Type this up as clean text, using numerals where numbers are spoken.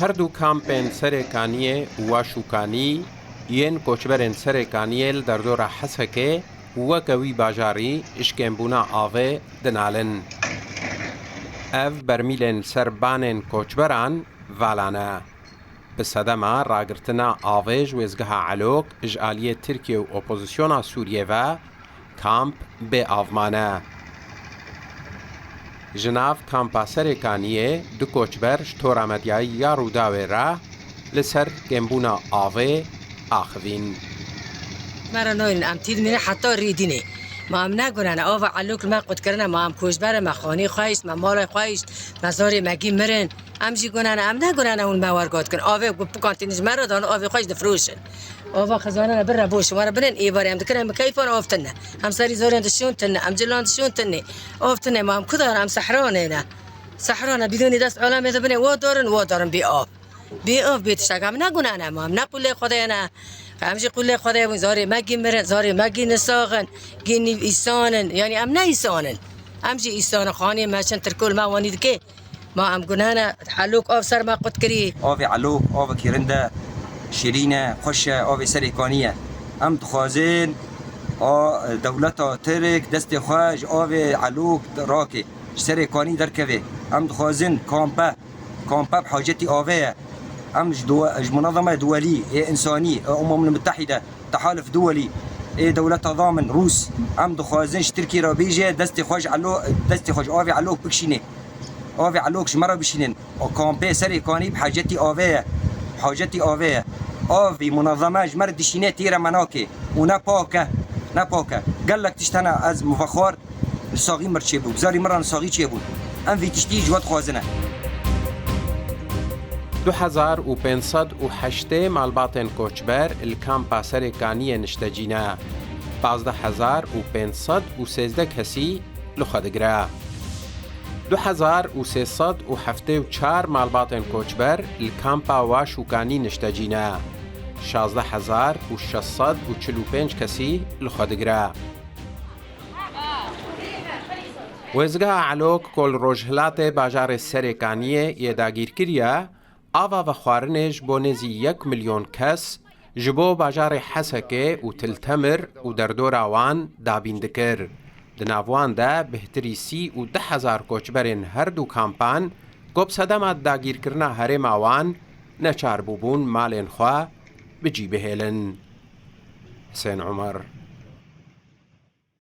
هردو کامپین سرکانیه و شوکانی ین کوچبرین سرکانیل در دور حسکه و کوی باجاری اشکمبونا آوه دنالن. اف برمیلن سربانن کوچبران والانه. بصدما راگرتنا آوه وزگها علوک اجالیه ترکیه و اپوزیسیونا سوریه و کامپ به آفمانه. جناف کامپا سرکانیه دو کوچبر شتورا مدیایی یا روداوه را لسر گمبونا آوه آخوین. مرا نوین ام تید منه حتی ریدینه ما هم نگونن آوه علوک ما قد کرنه ما هم کوچبر ما خانی خواهیست ما مال خواهیست مزاری مگی مرن ام جی گونن ام نگونن اون موارگات کن آوه بکانتینیز مرا دان آوه خواهیست دفروشن آوه خزانه بر بوش وارا بنن ای باری ام دکرم کیفان آفتنه هم سری زورین دشون تنه ام جلان دشون تنه آفتنه ما هم کدار ام سحرانه نه سحرانه بدون دست عالم ده بنه و دارن بی آب بیتشتاق هم نگونن ما هم نقول خدای نه همچی قول خدای بون زاری مگی مرن زاری مگی نساقن گینی ایسانن یعنی ام نه ایسانن همچی ایسان خانی ماشن ترکول ما وانید که ما ام گنانا علوک آف سر ما قد کری آف علوک آف کیرنده شیرینه خوشه آف سریکانیه ام تخوازین دولتا ترک دست خواج آف علوک راکی سریکانی درکوه ام تخوازین کامپا بحاجتی آفه ام منظمة دولية إنسانية أمم المتحدة تحالف دولي دولتها ضامن روس ام دخوازنش تركي را بيجي دستي خوش آوي علوك بكشيني آوي علوكش مرة بشينين كامبي سري كاني بحاجتي آوية آوي منظمة جمر دشيني تيرا مناكي ونا باكا قال لك تشتنا از مفخار الصاغي مرشي بو بزاري مرة الصاغي تشيبون ام في تشتي جوات خوازنه 2508 مالباتن کوچبر الکامپا سرکانی نشتجینه 15513 کسی لخدگره 2374 مالباتن کوچبر الکامپا و شوکانی نشتجینه 16645 کسی لخدگره وزگاه علوک کل روجهلات باجار سرکانیه یه داگیر کریه آوا و خوارنش بو نزی 1 میلیون کس جبو باجار حسکه و تلتمر و دردور آوان دابین دکر. دناوان ده بهتری 30,000 کوچبرین هر دو کامپان گوب صدامات داگیر کرنا هرم آوان نچار بوبون مالین خواه بجی بهیلن. حسین عمر